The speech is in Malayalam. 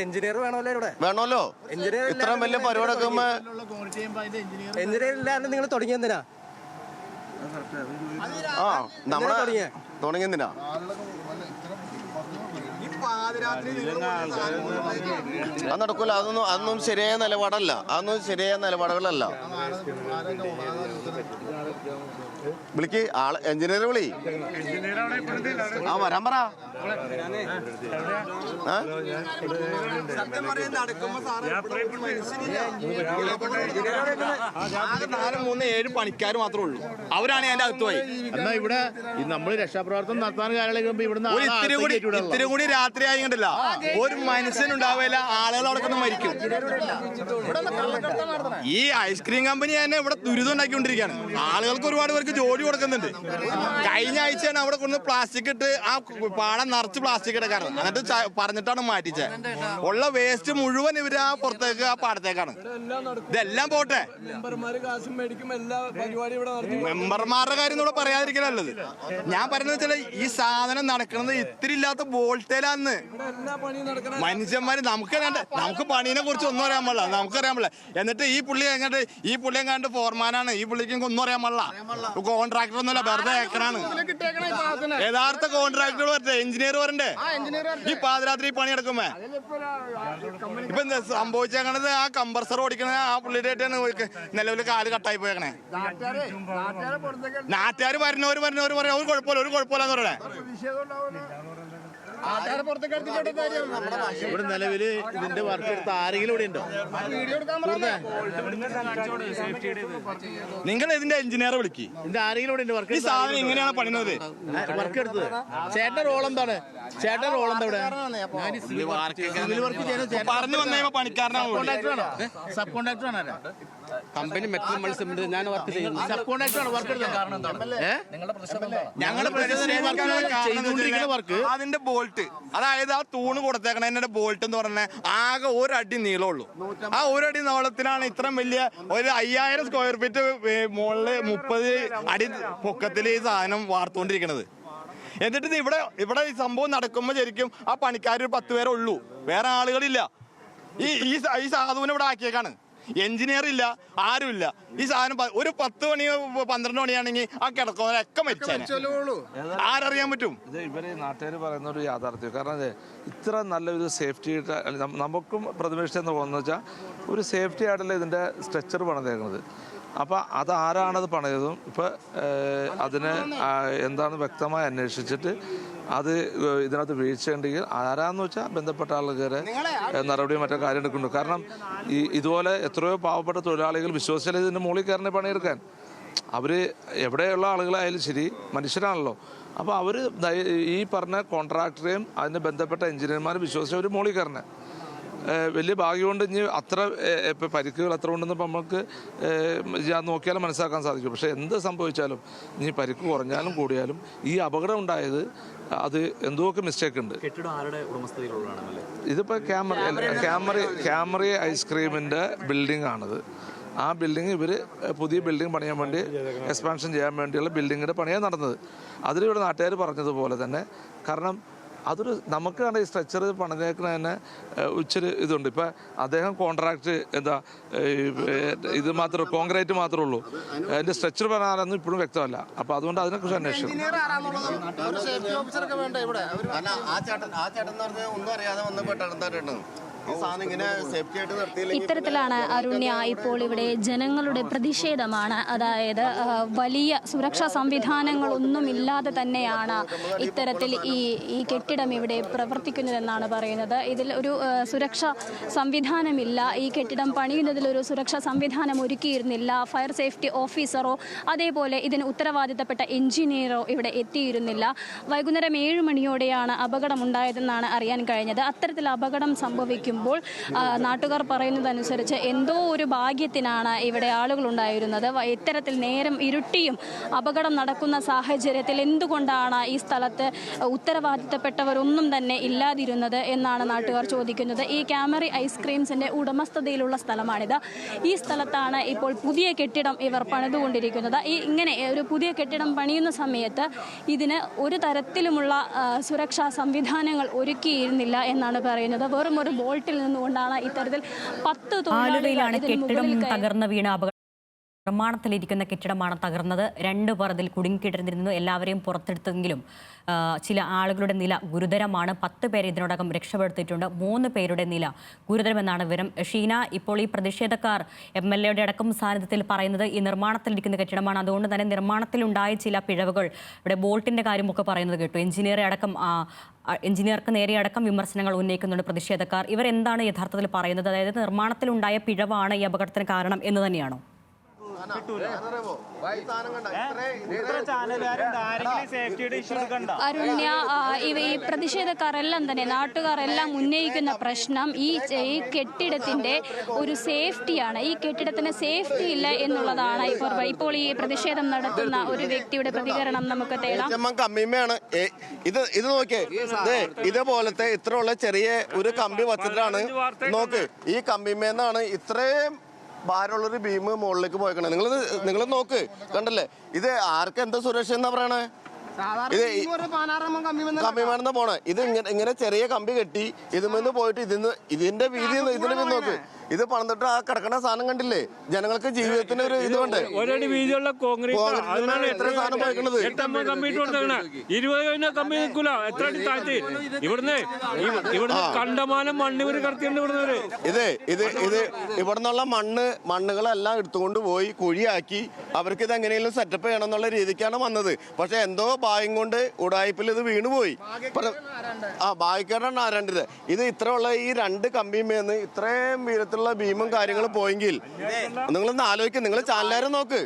എഞ്ചിനീയർ വേണമല്ലോ ഇവിടെ. വേണമല്ലോ. ഇത്രയും വലിയ പരിപാടിയൊക്കെ എഞ്ചിനീയർ ഇല്ലാണ്ട് നിങ്ങൾ തുടങ്ങിയെന്തിനാ? നമ്മളെ തുടങ്ങിയെന്തിനാ? അത് നടക്കൂല. അതൊന്നും ശരിയായ നിലപാടല്ല. അതൊന്നും ശരിയായ നിലപാടുകളല്ല. വിളിക്ക് ആള് എഞ്ചിനീയർ വിളി. വരാൻ പറ. പണിക്കാർ മാത്രമേ ഉള്ളൂ. അവരാണ് എന്റെ അകത്ത് പോയി. എന്നാ ഇവിടെ നമ്മൾ രക്ഷാപ്രവർത്തനം നടത്താൻ കാലം ഇവിടുന്ന് ഇത്തിരി കൂടി രാത്രി ആയിട്ടില്ല, ഒരു മനുഷ്യനുണ്ടാവില്ല. ആളുകൾ അവിടെ മരിക്കും. ഈ ഐസ്ക്രീം കമ്പനി തന്നെ ഇവിടെ ദുരിതം ഉണ്ടാക്കിക്കൊണ്ടിരിക്കുകയാണ്. ആളുകൾക്ക് ഒരുപാട് പേർക്ക് ജോലി കൊടുക്കുന്നുണ്ട്. കഴിഞ്ഞ ആഴ്ചയാണ് അവിടെ കൊണ്ട് പ്ലാസ്റ്റിക് ഇട്ട് ആ പാടം നിറച്ച് പ്ലാസ്റ്റിക് ഇടക്കാറ്. എന്നിട്ട് പറഞ്ഞിട്ടാണ് മാറ്റിച്ചത്. ഉള്ള വേസ്റ്റ് മുഴുവൻ ഇവര് ആ പുറത്തേക്ക് ആ പാടത്തേക്കാണ്. ഇതെല്ലാം പോട്ടെ, മെമ്പർമാരുടെ കാര്യം ഇവിടെ പറയാതിരിക്കലല്ലത്. ഞാൻ പറയുന്നത് വെച്ചാൽ ഈ സാധനം നടക്കുന്നത് ഇത്തിരി ഇല്ലാത്ത വോൾട്ടേലാന്ന്. മനുഷ്യന്മാര് നമുക്ക് പണീനെ കുറിച്ച് ഒന്നും അറിയാൻ പാടില്ല. നമുക്കറിയാൻ പാടില്ല. എന്നിട്ട് ഈ പുള്ളി എങ്ങാണ്ട് ഫോർമാനാണ്. ഈ പുള്ളിക്ക് ഒന്നും അറിയാൻ പാടില്ല. കോൺട്രാക്ടർ ഒന്നുമല്ല, വെറുതെ ഏക്കറാണ്. യഥാർത്ഥ കോൺട്രാക്ടർ വരട്ടെ, എഞ്ചിനീയർ വരണ്ടേ ഈ പാതിരാത്രി പണി എടുക്കുമ്പോ. ഇപ്പൊ എന്താ സംഭവിച്ചേക്കണത്? ആ കംപ്രസർ ഓടിക്കണ ആ പുള്ളിയുടെ ആയിട്ടാണ് നിലവിൽ കാല് കട്ടായി പോയേക്കണേ. നാട്ടുകാർ വരുന്നവര് പറയാം ഒരു കുഴപ്പമില്ലെന്ന് പറയണേ. ഇവിടെ നിലവില് ഇതിന്റെ വർക്ക് എടുത്ത ആരെങ്കിലും ഇവിടെ ഉണ്ടോ? നിങ്ങൾ ഇതിന്റെ എഞ്ചിനീയർ വിളിക്ക്. ഇതിന്റെ ആരെങ്കിലും ഇവിടെ ഉണ്ട്? വർക്ക് ഈ സാധനം ഇങ്ങനെയാണ് പണിയുന്നത്. വർക്ക് എടുത്തത് ചേട്ടന്റെ റോൾ എന്താണ്? ചേട്ടന്റെ റോൾ എന്താ ഇവിടെ? പറഞ്ഞു വന്ന പണിക്കാരനാണ്. സബ് കോൺട്രാക്ടർ ആണ്. കമ്പനി മെറ്റൽ മത്സ്യം ഞാൻ വർക്ക് ചെയ്യുന്നു. സബ് കോൺട്രാക്ടർ ആണ് വർക്ക് എടുത്തത്. ഞങ്ങളുടെ വർക്ക് അതിന്റെ ബോൾട്ട്, അതായത് ആ തൂണ് കൊടുത്തേക്കണ ബോൾട്ട് എന്ന് പറഞ്ഞാൽ ആകെ ഒരടി നീളമുള്ളൂ. ആ ഒരടി നീളത്തിലാണ് ഇത്രയും വലിയ ഒരു 5000 സ്ക്വയർ ഫീറ്റ് മുകളില് 30 അടി പൊക്കത്തിൽ ഈ സാധനം വാർത്തുകൊണ്ടിരിക്കണത്. എന്നിട്ട് ഇവിടെ ഈ സംഭവം നടക്കുമ്പോൾ ശരിക്കും ആ പണിക്കാർ 10 പേരേ ഉള്ളൂ, വേറെ ആളുകളില്ല. ഈ സാധുവിനെ ഇവിടെ ആക്കിയേക്കാണ്. എഞ്ചിനീയർ ഇല്ല, ആരുമില്ല. ഈ സാധനം ഒരു 10 മണി 12 മണിയാണെങ്കിൽ ആ കിടക്കുന്നവരൊക്കെ മരിച്ചേനെ. ആരറിയാൻ പറ്റും? ഇത് ഇവര് നാട്ടുകാർ പറയുന്ന ഒരു യാഥാർത്ഥ്യം. കാരണം ഇത്ര നല്ലൊരു സേഫ്റ്റി നമുക്കും പ്രതിപക്ഷം തോന്നുന്നു വെച്ചാൽ ഒരു സേഫ്റ്റി ആയിട്ടല്ല ഇതിൻ്റെ സ്ട്രെച്ചർ പണിതേക്കുന്നത്. അപ്പോൾ അതാരാണത് പണിതതും ഇപ്പോൾ അതിന് എന്താണെന്ന് വ്യക്തമായി അന്വേഷിച്ചിട്ട് അത് ഇതിനകത്ത് വീഴ്ചയുണ്ടെങ്കിൽ ആരാന്ന് വെച്ചാൽ ബന്ധപ്പെട്ട ആൾക്കാരെ നടപടിയും മറ്റോ കാര്യം എടുക്കുന്നുണ്ട്. കാരണം ഇതുപോലെ എത്രയോ പാവപ്പെട്ട തൊഴിലാളികൾ വിശ്വസിച്ചാൽ ഇതിൻ്റെ മുകളിൽ കയറി പണിയെടുക്കാൻ. അവർ എവിടെയുള്ള ആളുകളായാലും ശരി, മനുഷ്യരാണല്ലോ. അപ്പോൾ അവർ ഈ പറഞ്ഞ കോൺട്രാക്ടറെയും അതിന് ബന്ധപ്പെട്ട എഞ്ചിനീയർമാരും വിശ്വസിച്ച് അവർ മുകളിൽ കയറണേ. വലിയ ഭാഗ്യം കൊണ്ട് ഇനി അത്ര ഇപ്പം പരിക്കുകൾ എത്ര ഉണ്ടെന്ന് നമുക്ക് നോക്കിയാലും മനസ്സിലാക്കാൻ സാധിക്കും. പക്ഷേ എന്ത് സംഭവിച്ചാലും ഇനി പരിക്ക് കുറഞ്ഞാലും കൂടിയാലും ഈ അപകടം ഉണ്ടായത് അത് എന്തൊക്കെ മിസ്റ്റേക്ക് ഉണ്ട്. ഇതിപ്പോൾ ക്യാമറി ഐസ്ക്രീമിൻ്റെ ബിൽഡിംഗ് ആണിത്. ആ ബിൽഡിംഗ് ഇവർ പുതിയ ബിൽഡിംഗ് പണിയാൻ വേണ്ടി എക്സ്പാൻഷൻ ചെയ്യാൻ വേണ്ടിയുള്ള ബിൽഡിങ്ങിൻ്റെ പണിയാണ് നടന്നത്. അതിലിവിടെ നാട്ടുകാർ പറഞ്ഞതുപോലെ തന്നെ, കാരണം അതൊരു നമുക്ക് കണ്ട ഈ സ്ട്രെച്ചർ പണിതേക്കുന്ന തന്നെ ഇച്ചിരി ഇതുണ്ട്. ഇപ്പം അദ്ദേഹം കോൺട്രാക്ട് ഇത് മാത്രമേ കോൺക്രീറ്റ് മാത്രമേ ഉള്ളൂ. അതിൻ്റെ സ്ട്രെച്ചർ പറയാനൊന്നും ഇപ്പോഴും വ്യക്തമല്ല. അപ്പോൾ അതുകൊണ്ട് അതിനെക്കുറിച്ച് അന്വേഷിക്കണം. ഇത്തരത്തിലാണ് അരുണ്യ ഇപ്പോൾ ഇവിടെ ജനങ്ങളുടെ പ്രതിഷേധമാണ്. അതായത് വലിയ സുരക്ഷാ സംവിധാനങ്ങളൊന്നുമില്ലാതെ തന്നെയാണ് ഇത്തരത്തിൽ ഈ കെട്ടിടം ഇവിടെ പ്രവർത്തിക്കുന്നതെന്നാണ് പറയുന്നത്. ഇതിൽ ഒരു സുരക്ഷാ സംവിധാനമില്ല. ഈ കെട്ടിടം പണിയുന്നതിലൊരു സുരക്ഷാ സംവിധാനം ഒരുക്കിയിരുന്നില്ല. ഫയർ സേഫ്റ്റി ഓഫീസറോ അതേപോലെ ഇതിന് ഉത്തരവാദിത്തപ്പെട്ട എഞ്ചിനീയറോ ഇവിടെ എത്തിയിരുന്നില്ല. വൈകുന്നേരം 7 മണിയോടെയാണ് അപകടമുണ്ടായതെന്നാണ് അറിയാൻ കഴിഞ്ഞത്. അത്തരത്തിൽ അപകടം സംഭവിക്കും നാട്ടുകാർ പറയുന്നതനുസരിച്ച് എന്തോ ഒരു ഭാഗ്യത്തിനാണ് ഇവിടെ ആളുകൾ ഉണ്ടായിരുന്നത്. ഇത്തരത്തിൽ നേരം ഇരുട്ടിയും അപകടം നടക്കുന്ന സാഹചര്യത്തിൽ എന്തുകൊണ്ടാണ് ഈ സ്ഥലത്ത് ഉത്തരവാദിത്തപ്പെട്ടവരൊന്നും തന്നെ ഇല്ലാതിരുന്നത് എന്നാണ് നാട്ടുകാർ ചോദിക്കുന്നത്. ഈ ക്യാമറി ഐസ്ക്രീംസിന്റെ ഉടമസ്ഥതയിലുള്ള സ്ഥലമാണിത്. ഈ സ്ഥലത്താണ് ഇപ്പോൾ പുതിയ കെട്ടിടം ഇവർ പണിതുകൊണ്ടിരിക്കുന്നത്. ഇങ്ങനെ ഒരു പുതിയ കെട്ടിടം പണിയുന്ന സമയത്ത് ഇതിന് ഒരു തരത്തിലുമുള്ള സുരക്ഷാ സംവിധാനങ്ങൾ ഒരുക്കിയിരുന്നില്ല എന്നാണ് പറയുന്നത്. വെറും ഒരു ബോൾട്ട് ബുദ്ധിമുട്ടിൽ നിന്നുകൊണ്ടാണ് ഇത്തരത്തിൽ 10 ആലുവയിലാണ് തൊഴിലാളികൾ കെട്ടിടം തകർന്ന് വീണ നിർമ്മാണത്തിലിരിക്കുന്ന കെട്ടിടമാണ് തകർന്നത്. 2 പേർ അതിൽ കുടുങ്ങിക്കിടന്നിരുന്നു. എല്ലാവരെയും പുറത്തെടുത്തെങ്കിലും ചില ആളുകളുടെ നില ഗുരുതരമാണ്. 10 പേരെ ഇതിനോടകം രക്ഷപ്പെടുത്തിയിട്ടുണ്ട്. 3 പേരുടെ നില ഗുരുതരമെന്നാണ് വിവരം. ഷീന, ഇപ്പോൾ ഈ പ്രതിഷേധക്കാർ MLA യുടെ അടക്കം സാന്നിധ്യത്തിൽ പറയുന്നത് ഈ നിർമ്മാണത്തിലിരിക്കുന്ന കെട്ടിടമാണ്, അതുകൊണ്ട് തന്നെ നിർമ്മാണത്തിലുണ്ടായ ചില പിഴവുകൾ, ഇവിടെ ബോൾട്ടിന്റെ കാര്യമൊക്കെ പറയുന്നത് കേട്ടു. എഞ്ചിനീയർക്ക് നേരെ അടക്കം വിമർശനങ്ങൾ ഉന്നയിക്കുന്നുണ്ട് പ്രതിഷേധക്കാർ. ഇവരെന്താണ് യഥാർത്ഥത്തിൽ പറയുന്നത്? അതായത് നിർമ്മാണത്തിലുണ്ടായ പിഴവാണ് ഈ അപകടത്തിന് കാരണം എന്ന് തന്നെയാണോ? അരുണ്യ, ഈ പ്രതിഷേധക്കാരെല്ലാം തന്നെ നാട്ടുകാരെല്ലാം ഉന്നയിക്കുന്ന പ്രശ്നം ഈ കെട്ടിടത്തിന്റെ ഒരു സേഫ്റ്റിയാണ്. ഈ കെട്ടിടത്തിന് സേഫ്റ്റി ഇല്ല എന്നുള്ളതാണ്. ഇപ്പോൾ ഈ പ്രതിഷേധം നടത്തുന്ന ഒരു വ്യക്തിയുടെ പ്രതികരണം നമുക്ക് തേടാം. കമ്മിമയാണ് ഇത് നോക്കിയേ, ഇതേപോലത്തെ ഇത്രയുള്ള ചെറിയ ഒരു കമ്പി വച്ചിട്ടാണ് നോക്ക്, ഈ കമ്പിമേന്നാണ് ഇത്രയും ഭാരമുള്ളൊരു ഭീമ് മുകളിലേക്ക് പോയേക്കണേ. നിങ്ങൾ നോക്ക്, കണ്ടല്ലേ? ഇത് ആർക്ക് എന്താ സുരക്ഷ എന്നാ പറയണേ? ഇത് കമ്പിമാണെന്നാ പോണേ. ഇത് ഇങ്ങനെ ചെറിയ കമ്പി കെട്ടി ഇതിന്ന് പോയിട്ട് ഇതിന്റെ വീതി ഇതിന്റെ നോക്ക്. ഇത് പണിതിട്ട് ആ കിടക്കണ സാധനം കണ്ടില്ലേ? ജനങ്ങൾക്ക് ജീവിതത്തിന് ഒരു ഇത് വേണ്ടേ? ഒരടി വീതിയുള്ള കോൺക്രീറ്റ് എത്ര സാധനം പോയിക്കണത്? 8 കമ്പിട്ട് കൊടുത്തേക്കണ 20 കമ്പി നിൽക്കൂല. എത്ര അടി താഴ്ത്തി ഇവിടുന്ന് കണ്ടമാനം മണ്ണ് ഇവര് കടത്തിയുണ്ട്. ഇവിടുന്ന് ഇത് ഇവിടുന്നുള്ള മണ്ണുകളെല്ലാം എടുത്തുകൊണ്ട് പോയി കുഴിയാക്കി അവർക്ക് ഇത് എങ്ങനെയെങ്കിലും സെറ്റപ്പ് ചെയ്യണം എന്നുള്ള രീതിക്കാണ് വന്നത്. പക്ഷെ എന്തോ ഭാഗ്യം കൊണ്ട് ഉടായ്പിൽ ഇത് വീണുപോയി. ഭാഗ്യക്കാരാണ് ആരാണ്ടത്. ഇത് ഇത്രയുള്ള ഈ 2 കമ്പിമേന്ന് ഇത്രയും വീരത്തിലുള്ള ഭീമും കാര്യങ്ങളും പോയെങ്കിൽ നിങ്ങളൊന്ന് ആലോചിക്കും. നിങ്ങൾ ചാനലുകാരെ നോക്ക്.